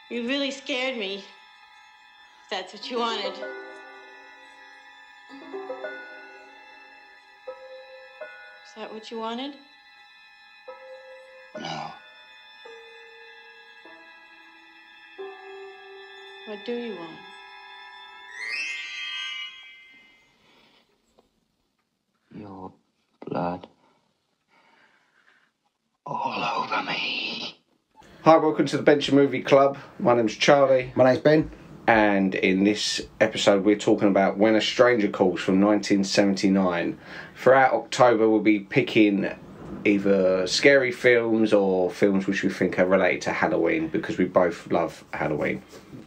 You really scared me. If that's what you wanted. Is that what you wanted? No. What do you want? Your blood all over me. Hi, welcome to the Bench Movie Club. My name's Charlie. My name's Ben. And in this episode we're talking about When a Stranger Calls from 1979. Throughout October we'll be picking either scary films or films which we think are related to Halloween, because we both love Halloween.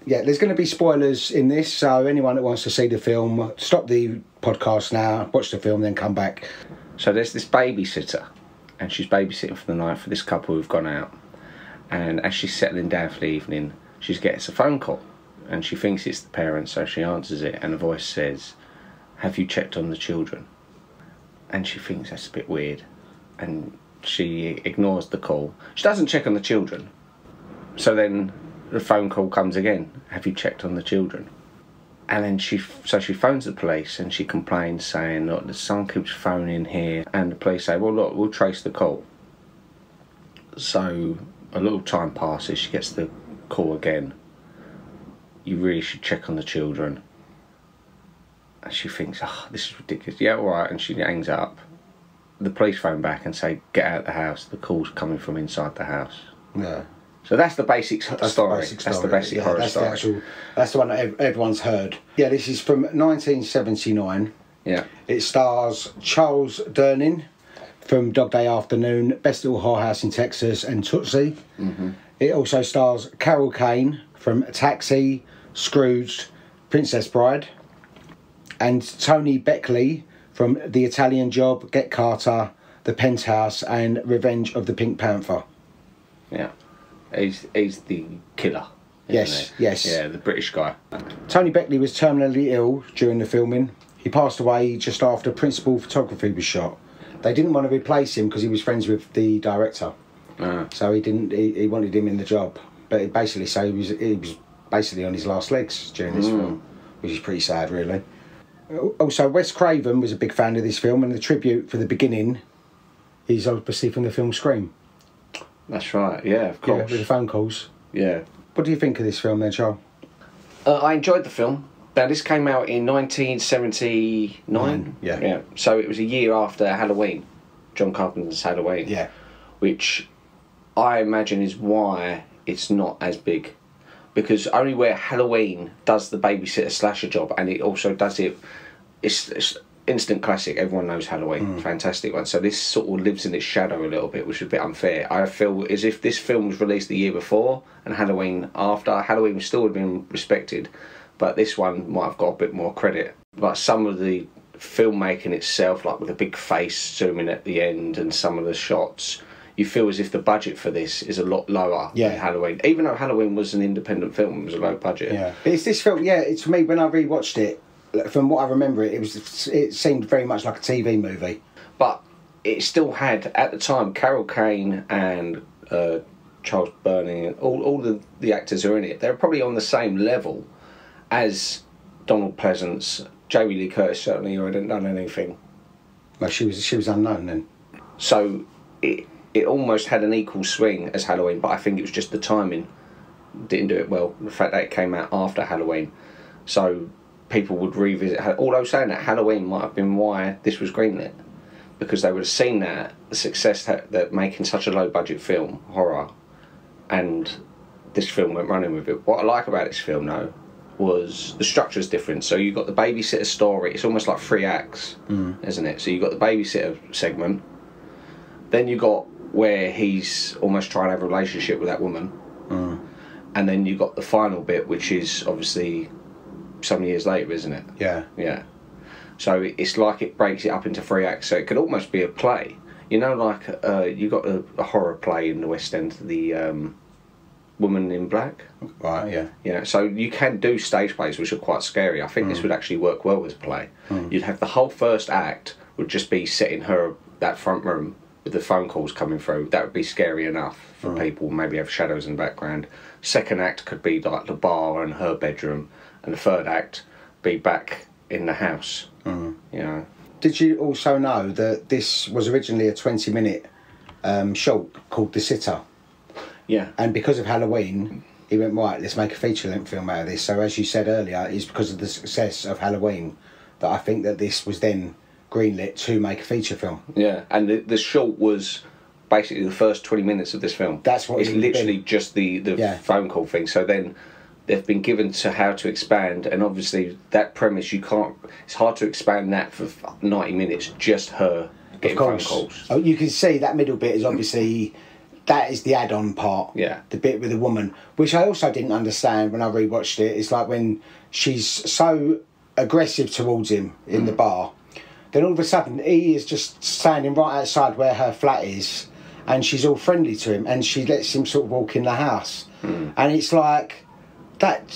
Yeah, there's going to be spoilers in this, so anyone that wants to see the film, stop the podcast now, watch the film, then come back. So there's this babysitter, and she's babysitting for the night for this couple who've gone out. And as she's settling down for the evening, she gets a phone call, and she thinks it's the parents, so she answers it, and a voice says, "Have you checked on the children?" And she thinks that's a bit weird, and she ignores the call. She doesn't check on the children. So then the phone call comes again. "Have you checked on the children?" And then she phones the police and she complains, saying, "Look, the son keeps phoning here." And the police say, "Well, look, we'll trace the call." So a little time passes. She gets the call again. "You really should check on the children." And she thinks, "Oh, this is ridiculous." "Yeah, all right." And she hangs up. The police phone back and say, "Get out of the house. The call's coming from inside the house." Yeah. So that's the basic story. That's the basic horror story. That's the one that everyone's heard. Yeah, this is from 1979. Yeah. It stars Charles Durning from Dog Day Afternoon, Best Little Whorehouse in Texas, and Tootsie. Mm-hmm. It also stars Carol Kane from Taxi, Scrooged, Princess Bride, and Tony Beckley from The Italian Job, Get Carter, The Penthouse, and Revenge of the Pink Panther. Yeah. He's the killer. Yes, yes. Yeah, the British guy. Tony Beckley was terminally ill during the filming. He passed away just after principal photography was shot. They didn't want to replace him because he was friends with the director. So he wanted him in the job. But he was basically on his last legs during this film, which is pretty sad, really. Also, Wes Craven was a big fan of this film, and the tribute for the beginning is obviously from the film Scream. That's right, yeah, of course. Yeah, with the phone calls. Yeah. What do you think of this film then, Charles? I enjoyed the film. Now, this came out in 1979. Yeah. So it was a year after Halloween, John Carpenter's Halloween. Yeah. Which I imagine is why it's not as big. Because only where Halloween does the babysitter slasher job, and it also does it, it's instant classic. Everyone knows Halloween. Fantastic one. So this sort of lives in its shadow a little bit, which is a bit unfair. I feel as if this film was released the year before and Halloween after. Halloween still would have been respected, but this one might have got a bit more credit. But some of the filmmaking itself, like with a big face zooming at the end and some of the shots, you feel as if the budget for this is a lot lower than Halloween. Even though Halloween was an independent film, it was a low budget. Yeah. But it's this film, it's for me, when I rewatched it, from what I remember, it seemed very much like a TV movie. But it still had, at the time, Carol Kane and Charles Durning, all the actors who are in it, they're probably on the same level as Donald Pleasance. Jamie Lee Curtis certainly hadn't done anything. Well, she was unknown then. So it almost had an equal swing as Halloween, but I think it was just the timing didn't do it well. The fact that it came out after Halloween. So people would revisit. Although saying that Halloween might have been why this was greenlit, because they would have seen that the success that making such a low budget film, horror, and this film went running with it. What I like about this film though was the structure's different. So you've got the babysitter story. It's almost like 3 acts, isn't it? So you've got the babysitter segment, then you got where he's almost trying to have a relationship with that woman, and then you've got the final bit, which is obviously some years later, isn't it? Yeah. So it's like it breaks it up into 3 acts, so it could almost be a play. You know, like you got a horror play in the West End, the Woman in Black. Right, yeah. Yeah, so you can do stage plays which are quite scary. I think this would actually work well as a play. You'd have the whole first act would just be set in that front room, with the phone calls coming through. That would be scary enough for people. Maybe have shadows in the background. Second act could be like the bar and her bedroom, and the third act be back in the house. You know. Did you also know that this was originally a 20-minute short called The Sitter? Yeah. And because of Halloween, he went, right, let's make a feature-length film out of this. So as you said earlier, it's because of the success of Halloween that I think that this was then greenlit to make a feature film. Yeah, and the short was basically the first 20 minutes of this film. That's what it's literally just the phone call thing. So then they've been given to how to expand, and obviously that premise you can't. It's hard to expand that for 90 minutes. Just her getting phone calls. Oh, you can see that middle bit is obviously. That is the add-on part. Yeah. The bit with the woman, which I also didn't understand when I rewatched it. It's like when she's so aggressive towards him in the bar, then all of a sudden he is just standing right outside where her flat is, and she's all friendly to him, and she lets him sort of walk in the house, and it's like that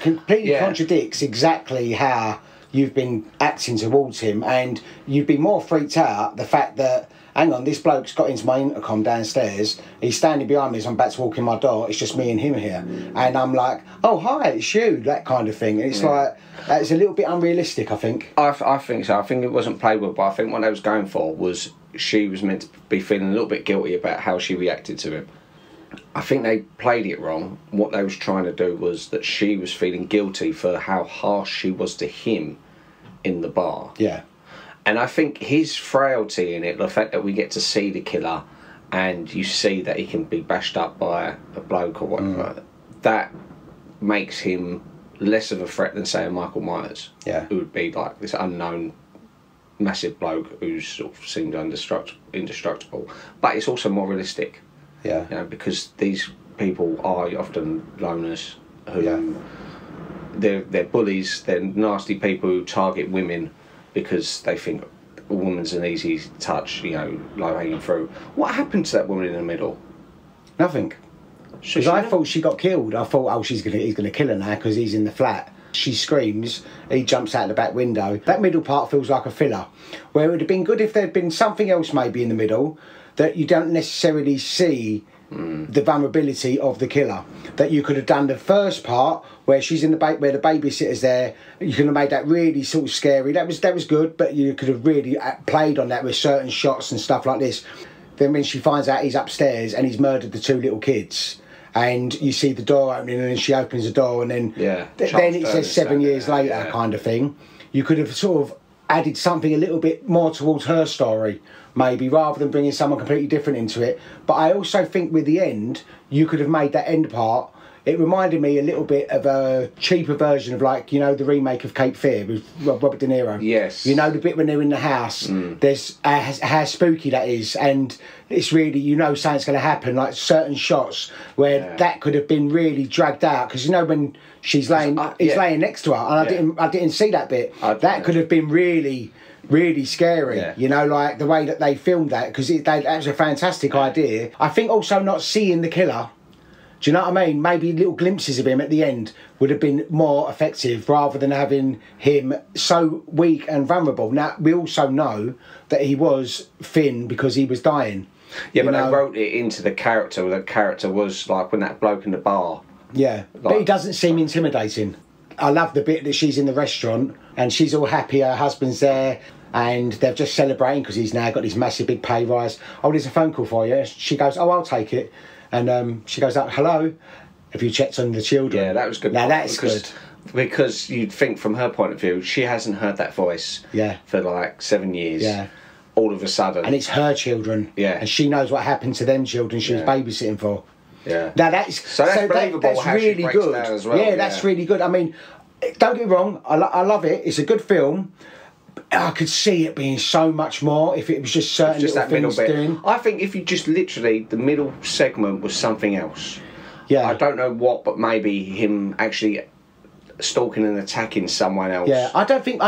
completely contradicts exactly how you've been acting towards him, and you'd be more freaked out the fact that, hang on, this bloke's got into my intercom downstairs, he's standing behind me as I'm about to walk in my door, it's just me and him here. And I'm like, oh, hi, it's you, that kind of thing. And it's like, it's a little bit unrealistic, I think. I think so. I think it wasn't played well, but I think what they was going for was she was meant to be feeling a little bit guilty about how she reacted to him. I think they played it wrong. What they was trying to do was that she was feeling guilty for how harsh she was to him in the bar. Yeah. And I think his frailty in it, the fact that we get to see the killer and you see that he can be bashed up by a bloke or whatever, that makes him less of a threat than, say, a Michael Myers. Yeah. Who would be like this unknown massive bloke who's sort of seemed indestructible. But it's also more realistic. Yeah. You know, because these people are often loners who they're bullies, they're nasty people who target women because they think a woman's an easy touch, you know, low hanging fruit. What happened to that woman in the middle? Nothing. Because I thought she got killed. I thought, oh, he's gonna kill her now because he's in the flat. She screams, he jumps out the back window. That middle part feels like a filler, where it would have been good if there'd been something else maybe in the middle that you don't necessarily see the vulnerability of the killer. That you could have done the first part where she's in the where the babysitter's there. You could have made that really sort of scary. That was good, but you could have really played on that with certain shots and stuff like this. Then when she finds out he's upstairs and he's murdered the two little kids, and you see the door opening and then she opens the door and then then it says 7 years later kind of thing. You could have sort of added something a little bit more towards her story, maybe, rather than bringing someone completely different into it. But I also think with the end, you could have made that end part. It reminded me a little bit of a cheaper version of, like, you know, the remake of Cape Fear with Robert De Niro. Yes. You know, the bit when they're in the house, there's how spooky that is, and it's really, you know, something's going to happen, like certain shots where that could have been really dragged out, because, you know, when she's laying, he's laying next to her, and I didn't see that bit. That could have been really scary, you know, like the way that they filmed that, because that was a fantastic idea. I think also not seeing the killer, do you know what I mean? Maybe little glimpses of him at the end would have been more effective rather than having him so weak and vulnerable. Now, we also know that he was thin because he was dying. Yeah, but they wrote it into the character. The character was like when that bloke in the bar. Yeah, but he doesn't seem intimidating. I love the bit that she's in the restaurant and she's all happy, her husband's there, and they're just celebrating because he's now got this massive big pay rise. Oh, there's a phone call for you. She goes, oh, I'll take it. And she goes up, hello, have you checked on the children? Yeah, that was good. Now that's good. Because you'd think from her point of view, she hasn't heard that voice for like 7 years. Yeah. All of a sudden. And it's her children. Yeah. And she knows what happened to them children she was babysitting for. Yeah. Now that's believable. That's how really she breaks good. down as well. Yeah, that's really good. I mean, don't get me wrong, I love it. It's a good film. I could see it being so much more if it was just certain little that things middle bit. doing. I think if you just literally, the middle segment was something else. Yeah. I don't know what, but maybe him actually stalking and attacking someone else. Yeah, I don't think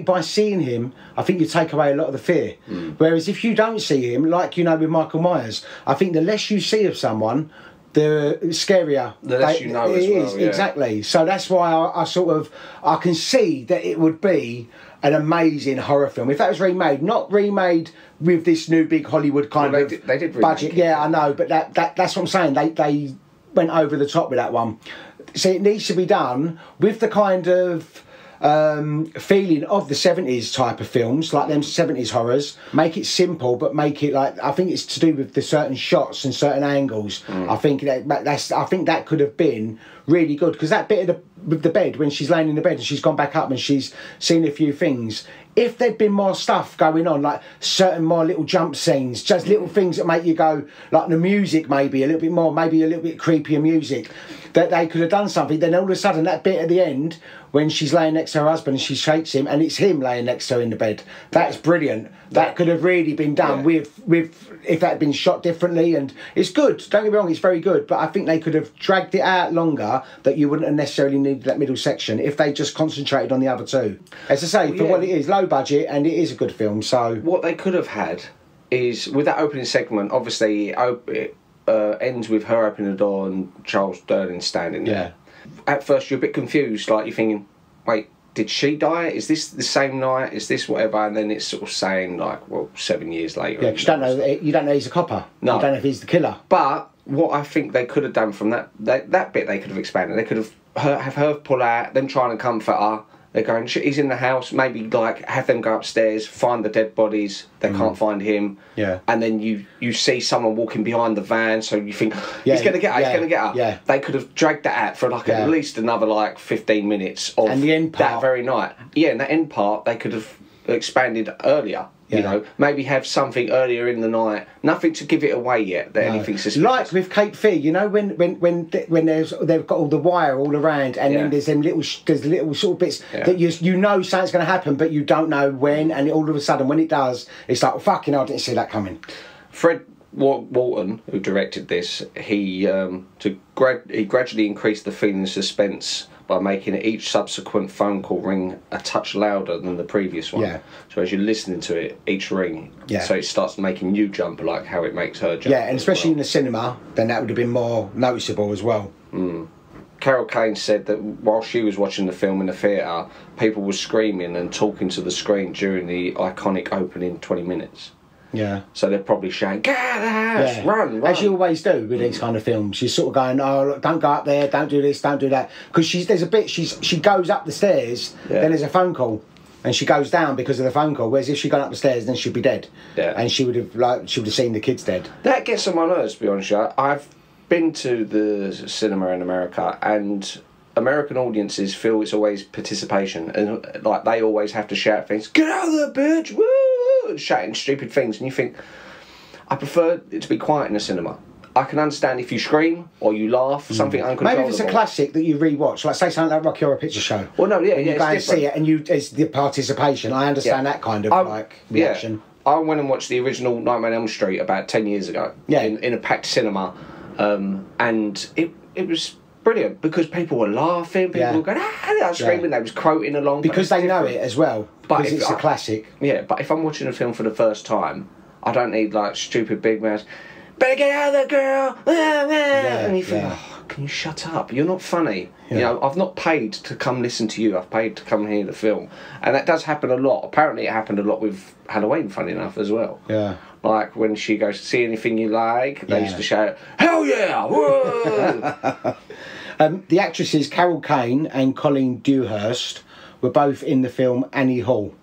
by seeing him, I think you take away a lot of the fear. Whereas if you don't see him, like, you know, with Michael Myers, I think the less you see of someone, the scarier. The less you know as well. Exactly. So that's why I can see that it would be an amazing horror film. If that was remade, not remade with this new big Hollywood kind of they did remake budget. it. Yeah, I know, but that's what I'm saying. They went over the top with that one. So it needs to be done with the kind of feeling of the 70s type of films, like them 70s horrors. Make it simple, but make it like, I think it's to do with the certain shots and certain angles. I think that could have been really good, because that bit of with the bed, when she's laying in the bed and she's gone back up and she's seen a few things, if there'd been more stuff going on, like certain more little jump scenes, just little things that make you go, like the music maybe a little bit more, maybe a little bit creepier music, that they could have done something. Then all of a sudden that bit at the end when she's laying next to her husband and she shakes him and it's him laying next to her in the bed, that's brilliant. That could have really been done with if that had been shot differently. And it's good, don't get me wrong, it's very good, but I think they could have dragged it out longer, that you wouldn't have necessarily needed that middle section if they just concentrated on the other two. As I say, for what it is, low budget, and it is a good film. So what they could have had is, with that opening segment, obviously it ends with her opening the door and Charles Durning standing there. At first you're a bit confused, like you're thinking, wait, did she die? Is this the same night? Is this whatever? And then it's sort of saying like, well, 7 years later. Yeah, because you don't know he's a copper. No. You don't know if he's the killer. But what I think they could have done from that bit, they could have expanded. They could have her pull out, them trying to comfort her. They're going, he's in the house, maybe like have them go upstairs, find the dead bodies, they can't find him. Yeah. And then you see someone walking behind the van, so you think, he's going to get her, he's going to get her. Yeah. They could have dragged that out for like at least another like 15 minutes of and the end part, that very night. Yeah, and the end part, they could have expanded earlier. You know, maybe have something earlier in the night. Nothing to give it away yet. That anything suspicious. Like with Cape Fear, you know, when they've got all the wire all around, and then there's little sort of bits that you know something's going to happen, but you don't know when, and all of a sudden when it does, it's like, fucking hell, I didn't see that coming. Fred Walton, who directed this, he gradually increased the feeling of suspense by making each subsequent phone call ring a touch louder than the previous one. Yeah. So as you're listening to it, each ring, so it starts making you jump like how it makes her jump. Yeah, and especially in the cinema, then that would have been more noticeable as well. Carol Kane said that while she was watching the film in the theatre, people were screaming and talking to the screen during the iconic opening 20 minutes. Yeah. So they're probably shouting, get out of the house, run. As you always do with these kind of films. She's sort of going, oh, look, don't go up there, don't do this, don't do that. Because there's a bit, she goes up the stairs, then there's a phone call, and she goes down because of the phone call. Whereas if she'd gone up the stairs, then she'd be dead. Yeah. And she would have seen the kids dead. That gets on my nerves, to be honest. I've been to the cinema in America, and American audiences feel it's always participation, and like they always have to shout things, get out of there, bitch, woo, and shouting stupid things, and you think, I prefer it to be quiet in the cinema. I can understand if you scream or you laugh, something uncontrollable. Maybe if it's a classic that you rewatch, like say something like Rocky Horror Picture Show. Well, no, yeah, you go and see it, and it's the participation. I understand that kind of reaction. I went and watched the original Nightmare on Elm Street about 10 years ago. Yeah. In a packed cinema, and it was brilliant because people were laughing, people were going, they were screaming, they was quoting along. Because they know it as well, because it's a classic. Yeah, but if I'm watching a film for the first time, I don't need like stupid big mouths, better get out of there, girl, and you think, oh, can you shut up? You're not funny. You know, I've not paid to come listen to you, I've paid to come hear the film. And that does happen a lot. Apparently it happened a lot with Halloween, funny enough, as well. Yeah. Like when she goes to see anything you like, they used to shout, hell yeah, whoa! The actresses Carol Kane and Colleen Dewhurst were both in the film Annie Hall.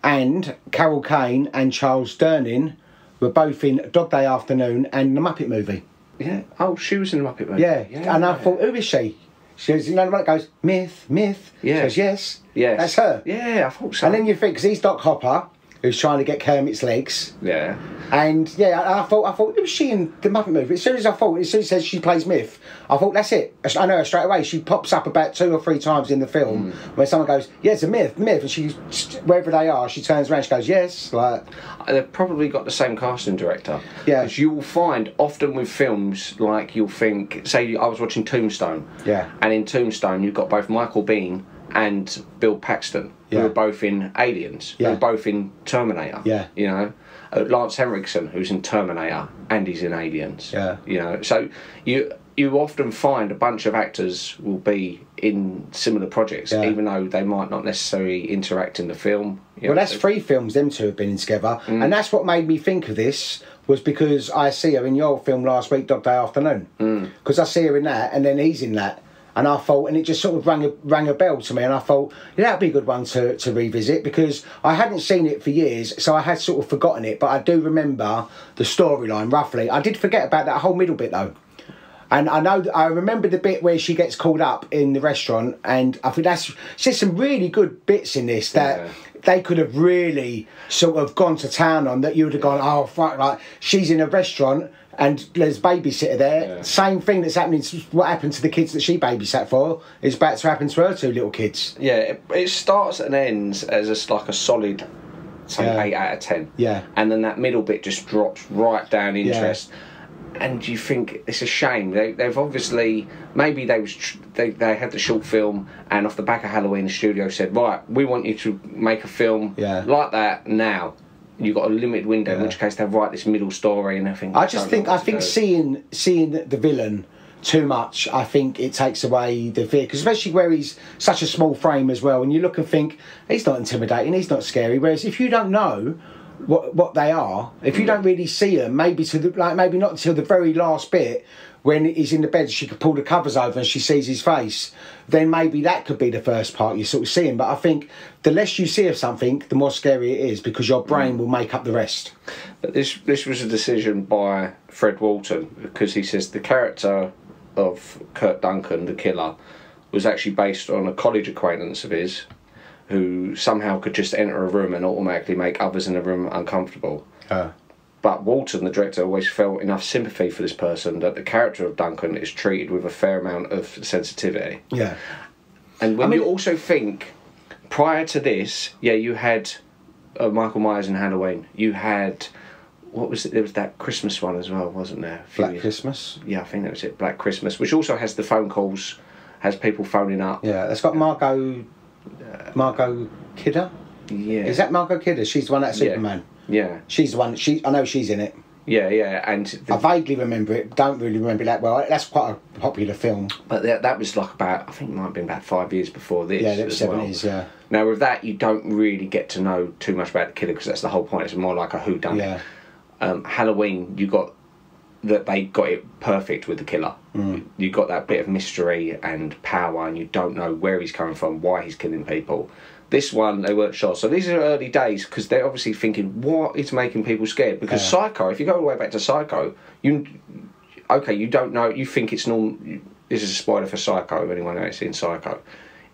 And Carol Kane and Charles Durning were both in Dog Day Afternoon and The Muppet Movie. Yeah. Oh, she was in The Muppet Movie. Yeah. And I thought, who is she? She goes, you know, the one that goes, myth. Yeah. She goes, yes. Yes. That's her. Yeah, I thought so. And then you think, because he's Doc Hopper, who's trying to get Kermit's legs. Yeah. And I thought, who was she in the Muppet Movie? As soon as it says she plays Myth, I thought, that's it. I know her straight away. She pops up about 2 or 3 times in the film where someone goes, yeah, it's a myth, and she, wherever they are, she turns around, she goes, yes. Like, they've probably got the same casting director. Yeah. Because you will find, often with films, like you'll think, say I was watching Tombstone. Yeah. And in Tombstone, you've got both Michael Biehn and Bill Paxton, who are both in Aliens, who are both in Terminator. Yeah. You know, Lance Henriksen, who's in Terminator, and he's in Aliens. Yeah. You know, so you often find a bunch of actors will be in similar projects, even though they might not necessarily interact in the film. Well, that's 3 films them two have been in together, and that's what made me think of this, was because I see her in your film last week, Dog Day Afternoon, because I see her in that, and then he's in that, and I thought, and it just sort of rang a bell to me, and I thought, yeah, that'd be a good one to revisit, because I hadn't seen it for years, so I had sort of forgotten it, but I do remember the storyline roughly. I did forget about that whole middle bit though. And I remember the bit where she gets called up in the restaurant, and I think there's some really good bits in this that they could have really sort of gone to town on, that you would have gone, oh, fuck, like, she's in a restaurant and there's a babysitter there. Same thing that's happening, what happened to the kids that she babysat for is about to happen to her 2 little kids. Yeah, it starts and ends as like a solid, say, 8 out of 10. Yeah. And then that middle bit just drops right down interest. And you think it's a shame. They've obviously, maybe they had the short film, and off the back of Halloween, the studio said, right, we want you to make a film like that now. You've got a limited window, in which case they write this middle story and everything. I think seeing the villain too much, I think it takes away the fear, because especially where he's such a small frame as well, and you look and think he's not intimidating, he's not scary. Whereas if you don't know what they are, if you don't really see them, maybe maybe not until the very last bit when he's in the bed, she could pull the covers over and she sees his face, then maybe that could be the first part you sort of see him. But I think the less you see of something, the more scary it is, because your brain will make up the rest. But this was a decision by Fred Walton, because he says the character of Kurt Duncan, the killer, was actually based on a college acquaintance of his who somehow could just enter a room and automatically make others in the room uncomfortable. But Walton, the director, always felt enough sympathy for this person that the character of Duncan is treated with a fair amount of sensitivity. Yeah. And when you also think, prior to this, you had Michael Myers in Halloween. You had, what was it? There was that Christmas one as well, wasn't there? Black Christmas? Yeah, I think that was it, Black Christmas, which also has the phone calls, has people phoning up. Yeah, it's got Margot Kidder? Yeah. Is that Margot Kidder? She's the one that's Superman. Yeah. She's the one, I know she's in it. Yeah, and I vaguely remember it, don't really remember it that well. That's quite a popular film. But that was like about, I think it might have been about 5 years before this. Yeah, that was 70s, yeah. Now with that, you don't really get to know too much about the killer, because that's the whole point. It's more like a whodunit. Yeah. Halloween, you got that they got it perfect with the killer. You got that bit of mystery and power, and you don't know where he's coming from, why he's killing people. This one, they weren't sure. So these are early days, because they're obviously thinking, what is making people scared? Because Psycho, if you go all the way back to Psycho, you don't know, you think it's normal. This is a spoiler for Psycho, if anyone knows seen Psycho.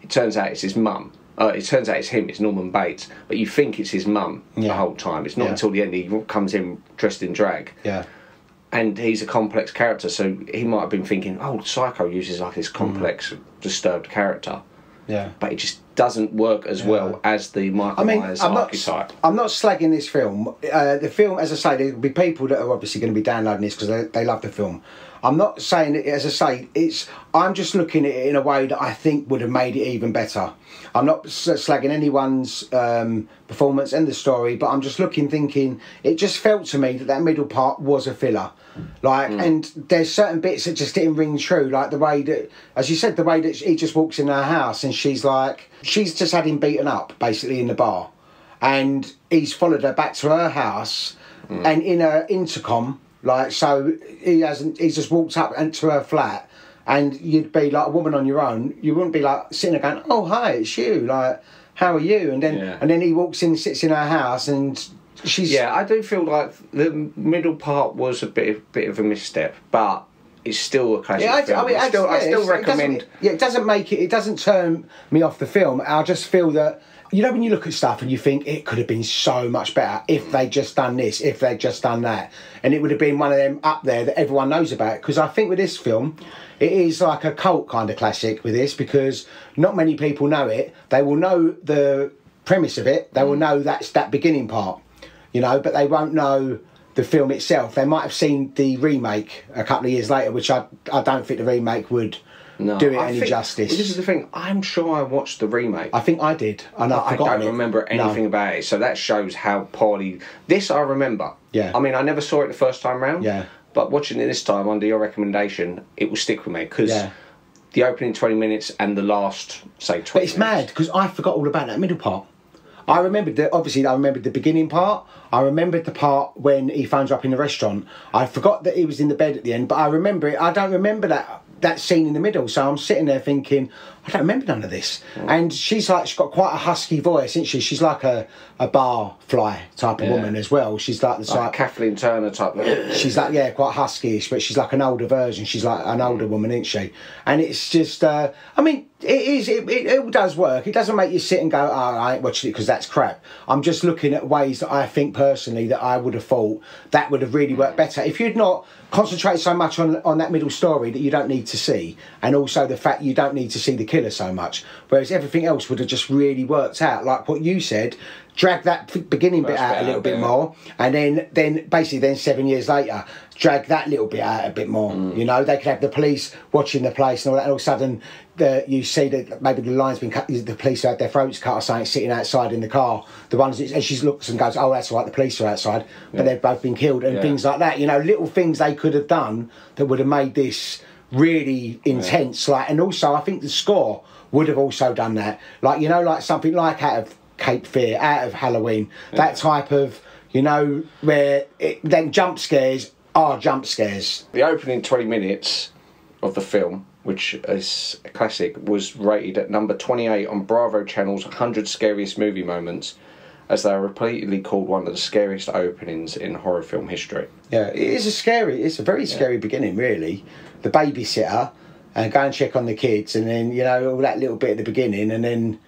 It turns out it's his mum. It turns out it's him, it's Norman Bates, but you think it's his mum the whole time. It's not until the end he comes in dressed in drag. Yeah. And he's a complex character, so he might have been thinking, oh, Psycho uses like this complex, disturbed character. Yeah. But it just doesn't work as well as the Michael Myers archetype. I'm not slagging this film. The film, as I say, there'll be people that are obviously going to be downloading this because they love the film. I'm not saying it, as I say, I'm just looking at it in a way that I think would have made it even better. I'm not slagging anyone's performance and the story, but I'm just thinking, it just felt to me that middle part was a filler. And there's certain bits that just didn't ring true, like the way that, as you said, the way that he just walks in her house and she's just had him beaten up, basically, in the bar. And he's followed her back to her house, and in her intercom, so he just walked up into her flat, and you'd be like a woman on your own, you wouldn't be like sitting there going, oh, hi, it's you, how are you? And then he walks in, sits in her house, and she's... Yeah, I do feel like the middle part was a bit of a misstep, but it's still a classic film. I still recommend... It doesn't turn me off the film. I just feel that, you know, when you look at stuff and you think it could have been so much better if they'd just done this, if they'd just done that, and it would have been one of them up there that everyone knows about. Because I think with this film, it is like a cult kind of classic with this, because not many people know it. They will know the premise of it. They will know that's that beginning part, you know, but they won't know the film itself. They might have seen the remake a couple of years later, which I don't think the remake would do it any justice. This is the thing, I'm sure I watched the remake. I think I did, and I don't remember anything about it, so that shows how poorly... This I remember. Yeah. I mean, I never saw it the first time round. Yeah. But watching it this time under your recommendation, it will stick with me because the opening 20 minutes and the last, say, 20 But it's mad because I forgot all about that middle part. I remembered the beginning part. I remembered the part when he phones her up in the restaurant. I forgot that he was in the bed at the end, but I remember it. I don't remember that scene in the middle. So I'm sitting there thinking, I don't remember none of this. And she's got quite a husky voice, isn't she? She's like a bar fly type of woman as well. She's like the type Kathleen Turner type. She's like quite husky-ish, but she's like an older version. She's like an older woman, isn't she? And it's just, I mean, it does work. It doesn't make you sit and go, oh, I ain't watching it because that's crap. I'm just looking at ways that I think personally that I would have thought that would have really worked better if you'd not concentrated so much on that middle story that you don't need to see, and also the fact you don't need to see the killer so much, whereas everything else would have just really worked out. Like what you said, drag that beginning bit out a little bit more, and then basically 7 years later drag that little bit out a bit more. You know, they could have the police watching the place and all that, and all of a sudden you see that maybe the line's been cut, the police had their throats cut or something, sitting outside in the car, the ones, and she looks and goes, oh, that's all right, the police are outside, but they've both been killed, and things like that. You know, little things they could have done that would have made this really intense. Like, and also I think the score would have also done that, like, you know, like something like out of Cape Fear, out of Halloween, that type of, you know, where then jump scares are jump scares. The opening 20 minutes of the film, which is a classic, was rated at number 28 on Bravo Channel's 100 Scariest Movie Moments, as they are repeatedly called one of the scariest openings in horror film history. Yeah, it's a very scary beginning, really. The babysitter, and go and check on the kids, and then, you know, all that little bit at the beginning, and then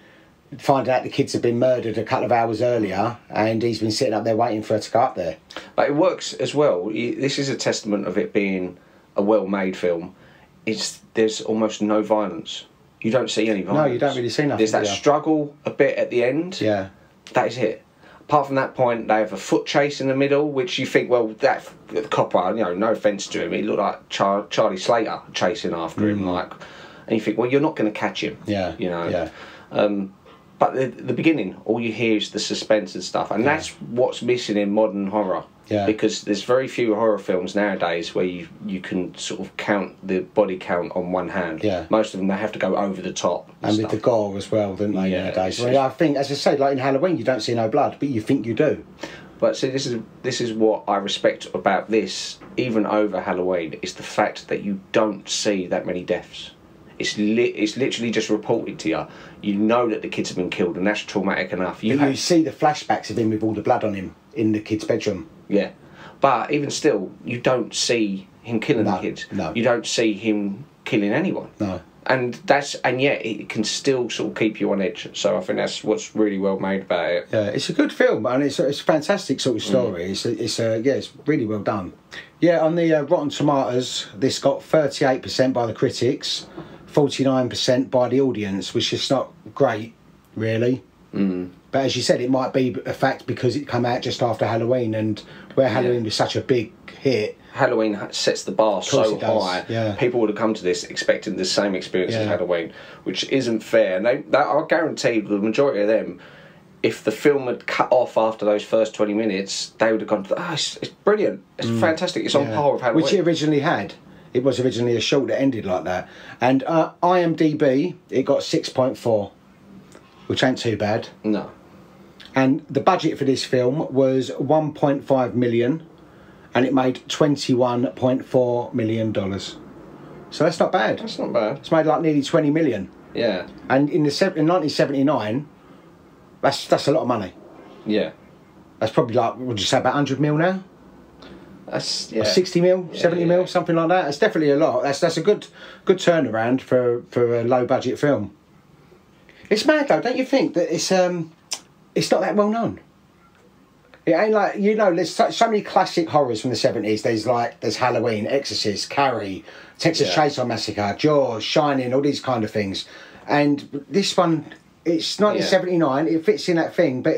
find out the kids have been murdered a couple of hours earlier, and he's been sitting up there waiting for her to go up there. But it works as well. This is a testament of it being a well-made film. There's almost no violence. You don't see any violence. No, you don't really see nothing. There's that struggle a bit at the end. Yeah. That is it. Apart from that point, they have a foot chase in the middle, which you think, well, that the copper, you know, no offence to him, he looked like Charlie Slater chasing after him, like, and you think, well, you're not going to catch him. Yeah. You know. Yeah. But the beginning, all you hear is the suspense and stuff, and that's what's missing in modern horror. Yeah. Because there's very few horror films nowadays where you can sort of count the body count on one hand. Yeah. Most of them, they have to go over the top. And with the gore as well, don't they, nowadays? Well, I think, as I say, like in Halloween, you don't see no blood, but you think you do. But see, this is what I respect about this, even over Halloween, is the fact that you don't see that many deaths. It's literally just reported to you. You know that the kids have been killed, and that's traumatic enough. You see the flashbacks of him with all the blood on him in the kid's bedroom. Yeah. But even still, you don't see him killing the kids. No. You don't see him killing anyone. No. And yet it can still sort of keep you on edge. So I think that's what's really well made about it. Yeah, it's a good film, and it's a fantastic sort of story. It's really well done. Yeah, on the Rotten Tomatoes, this got 38% by the critics, 49% by the audience, which is not great, really. But as you said, it might be a fact because it came out just after Halloween, and where Halloween was such a big hit. Halloween sets the bar so high. Yeah. People would have come to this expecting the same experience as Halloween, which isn't fair. And I guarantee the majority of them, if the film had cut off after those first 20 minutes, they would have gone, it's brilliant, it's fantastic, it's on par with Halloween. Which it originally had. It was originally a short that ended like that. And IMDb, it got 6.4, which ain't too bad. No. And the budget for this film was 1.5 million, and it made $21.4 million. So that's not bad. That's not bad. It's made like nearly 20 million. Yeah. And in 1979, that's a lot of money. Yeah. That's probably like, would you say, about 100 mil now? That's, Or 60 mil, 70 mil, something like that. It's definitely a lot. That's a good turnaround for a low budget film. It's mad though, don't you think, that it's not that well known? It ain't like, you know, there's so many classic horrors from the 70s. There's Halloween, Exorcist, Carrie, Texas Chainsaw Massacre, Jaws, Shining, all these kind of things. And this one, it's 1979, it fits in that thing, but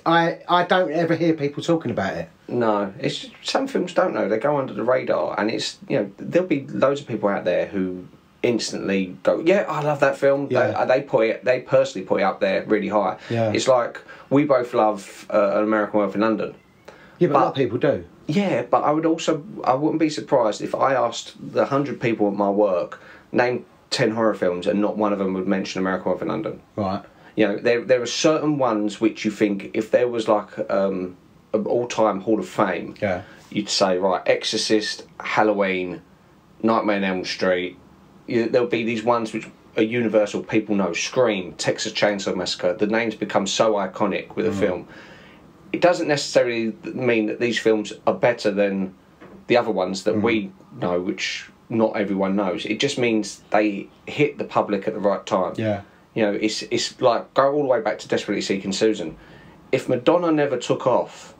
I don't ever hear people talking about it. No, it's some films don't know, they go under the radar, and it's, you know, there'll be loads of people out there who instantly go, yeah, I love that film. They personally put it up there really high. It's like we both love An American Werewolf in London. Yeah, but a lot of people do. Yeah, but I wouldn't be surprised if I asked the 100 people at my work, name 10 horror films, and not one of them would mention American Werewolf in London. Right. You know, there are certain ones which you think, if there was like an all-time Hall of Fame, Yeah. you'd say, right, Exorcist, Halloween, Nightmare on Elm Street. There'll be these ones which are universal, people know. Scream, Texas Chainsaw Massacre. The names become so iconic with a film. It doesn't necessarily mean that these films are better than the other ones that we know, which not everyone knows. It just means they hit the public at the right time. Yeah. You know, it's like, go all the way back to Desperately Seeking Susan. If Madonna never took off,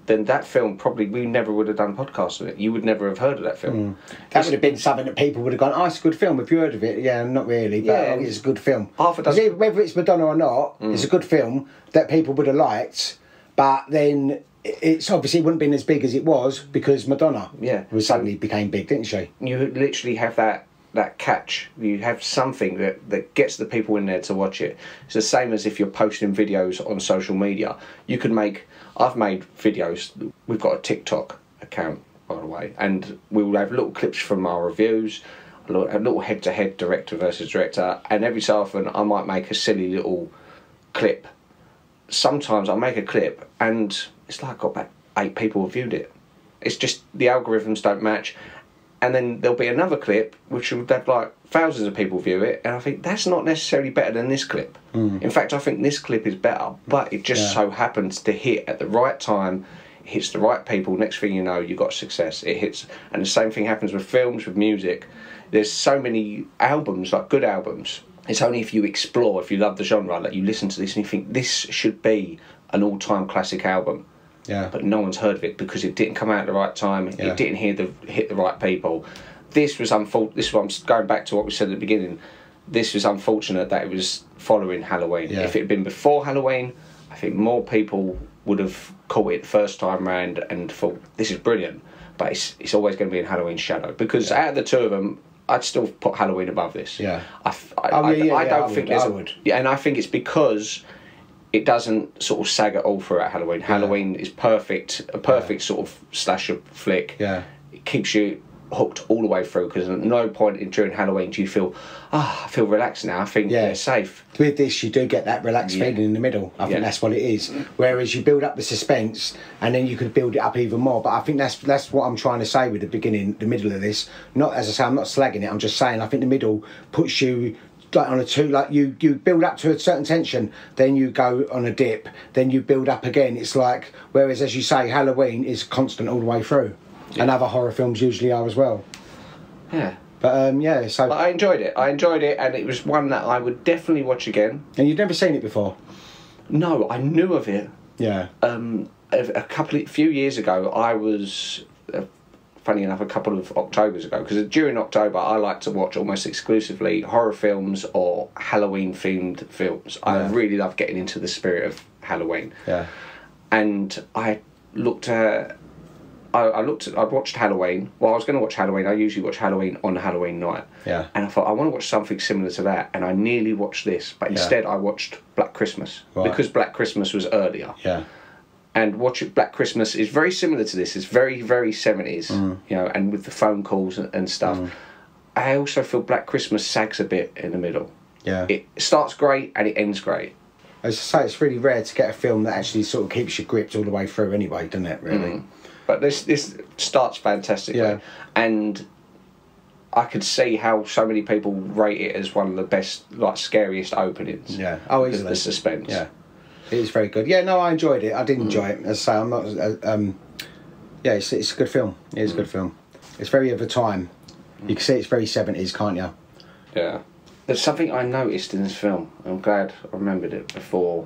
then that film probably, we never would have done podcasts on it. You would never have heard of that film. That would have been something that people would have gone, oh, it's a good film. If you heard of it, yeah, not really, but Yeah. it's a good film. Half a dozen- 'Cause whether it's Madonna or not, it's a good film that people would have liked, but then it's obviously wouldn't have been as big as it was because Madonna suddenly became big, didn't she? You literally have that catch. You have something that gets the people in there to watch it. It's the same as if you're posting videos on social media. I've made videos. We've got a TikTok account, by the way, and we will have little clips from our reviews, a little head-to-head director versus director, and every so often I might make a silly little clip. Sometimes I make a clip and it's like I've got about 8 people who viewed it. It's just the algorithms don't match. And then there'll be another clip which will have like thousands of people view it, and I think that's not necessarily better than this clip. In fact, I think this clip is better, but it just so happens to hit at the right time, it hits the right people. Next thing you know, you've got success. It hits, and the same thing happens with films, with music. There's so many albums, like good albums. It's only if you explore, if you love the genre, that you listen to this and you think this should be an all-time classic album. Yeah. But no one's heard of it because it didn't come out at the right time. Yeah. It didn't hit the right people. This was unfortunate. This was, I'm going back to what we said at the beginning. This was unfortunate that it was following Halloween. Yeah. If it had been before Halloween, I think more people would have caught it the first time round and thought, this is brilliant. But it's always going to be in Halloween's shadow. Because out of the two of them, I'd still put Halloween above this. Yeah. I don't think there's I would. Yeah, and I think it's because it doesn't sort of sag at all throughout Halloween. Halloween is perfect, a perfect sort of slasher flick. Yeah. It keeps you hooked all the way through because at no point during Halloween do you feel, I feel relaxed now. I think they're safe. With this, you do get that relaxed feeling in the middle. I think that's what it is. Whereas you build up the suspense, and then you could build it up even more. But I think that's what I'm trying to say with the beginning, the middle of this. Not, as I say, I'm not slagging it. I'm just saying I think the middle puts you like on a two, like you build up to a certain tension, then you go on a dip, then you build up again. It's like, whereas as you say, Halloween is constant all the way through, and other horror films usually are as well. Yeah. But so. But I enjoyed it, and it was one that I would definitely watch again. And you'd never seen it before? No, I knew of it. Yeah. A few years ago, I was. Funny enough, a couple of Octobers ago, because during October I like to watch almost exclusively horror films or Halloween themed films. I really love getting into the spirit of Halloween. Yeah. And I watched Halloween. Well, I was going to watch Halloween. I usually watch Halloween on Halloween night. Yeah. And I thought I want to watch something similar to that, and I nearly watched this, but instead I watched Black Christmas because Black Christmas was earlier. Yeah. And Black Christmas is very similar to this. It's very, very 70s, you know, and with the phone calls and stuff. I also feel Black Christmas sags a bit in the middle. Yeah. It starts great and it ends great. As I say, it's really rare to get a film that actually sort of keeps you gripped all the way through anyway, doesn't it, really? But this starts fantastically. Yeah. And I could see how so many people rate it as one of the best, like, scariest openings. Yeah. Oh, because easily. of the suspense. Yeah. It is very good. Yeah, no, I enjoyed it. I did enjoy it. As I say, I'm not. Yeah, it's a good film. It is a good film. It's very of a time. You can see it's very 70s, can't you? Yeah. There's something I noticed in this film. I'm glad I remembered it before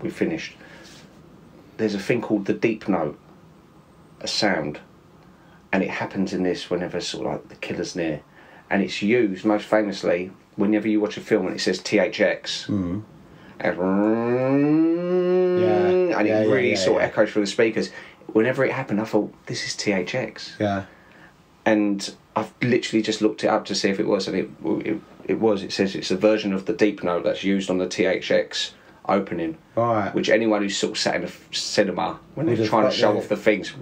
we finished. There's a thing called the deep note, a sound, and it happens in this whenever sort of like the killer's near, and it's used most famously whenever you watch a film and it says THX. And it really sort of echoes through the speakers. Whenever it happened, I thought, this is THX. Yeah. And I've literally just looked it up to see if it was, and it was. It says it's a version of the deep note that's used on the THX opening. Right. Which anyone who's sort of sat in a cinema when Would they're have trying to got show the- off the things.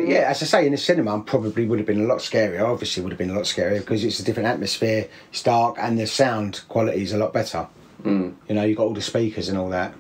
Yeah, as I say, in the cinema, probably would have been a lot scarier. Obviously, would have been a lot scarier because it's a different atmosphere. It's dark, and the sound quality is a lot better. You know, you've got all the speakers and all that.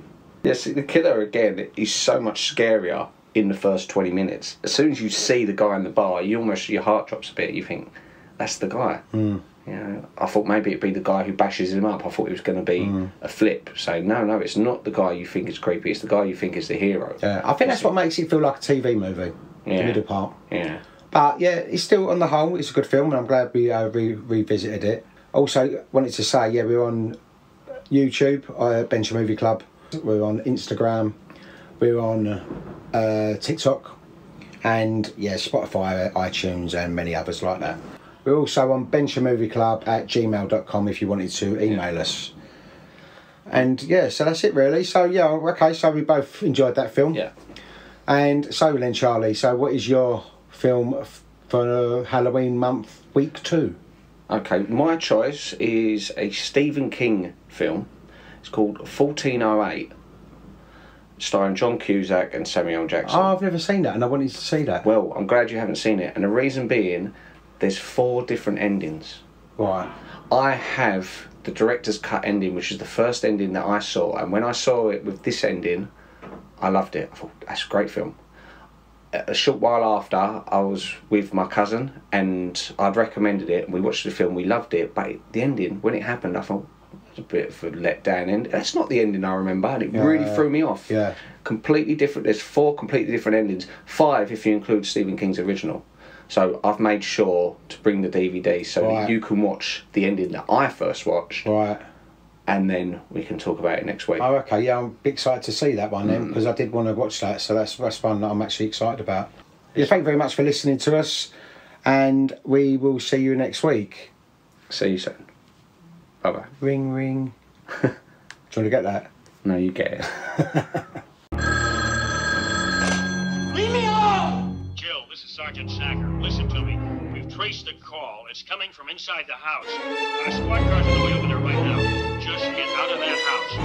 Yes, the killer again is so much scarier in the first 20 minutes. As soon as you see the guy in the bar, your heart drops a bit. You think that's the guy. You know, I thought maybe it'd be the guy who bashes him up. I thought it was going to be a flip, saying no, it's not the guy you think is creepy. It's the guy you think is the hero. Yeah, I think that's what makes it feel like a TV movie. The middle part. Yeah. But yeah, it's still on the whole, it's a good film, and I'm glad we revisited it. Also, wanted to say, yeah, we're on YouTube, Bench Movie Club. We're on Instagram. We're on TikTok, and yeah, Spotify, iTunes, and many others like that. We're also on benchamovieclub@gmail.com if you wanted to email us. And yeah, so that's it really. So yeah, okay, so we both enjoyed that film. Yeah. And so then, Charlie, so what is your film for Halloween month, week 2? Okay, my choice is a Stephen King film. It's called 1408, starring John Cusack and Samuel L. Jackson. Oh, I've never seen that, and I wanted to see that. Well, I'm glad you haven't seen it, and the reason being, there's 4 different endings. Right. I have the director's cut ending, which is the first ending that I saw, and when I saw it with this ending, I loved it. I thought, that's a great film. A short while after, I was with my cousin, and I'd recommended it, and we watched the film, we loved it, but the ending, when it happened, I thought, it's a bit of a let-down end. That's not the ending I remember, and it really threw me off. Yeah. Completely different. There's 4 completely different endings. 5 if you include Stephen King's original. So I've made sure to bring the DVD so that you can watch the ending that I first watched. Right. And then we can talk about it next week. Oh, okay, yeah, I'm excited to see that one then, because I did want to watch that, so that's one that I'm actually excited about. Yeah, thank you very much for listening to us, and we will see you next week. See you soon. Bye-bye. Ring, ring. Do you want to get that? No, you get it. Leave me alone! Jill, this is Sergeant Sacker. Listen to me. We've traced the call. It's coming from inside the house. Our squad cars are on the way over there right now. Just get out of that house.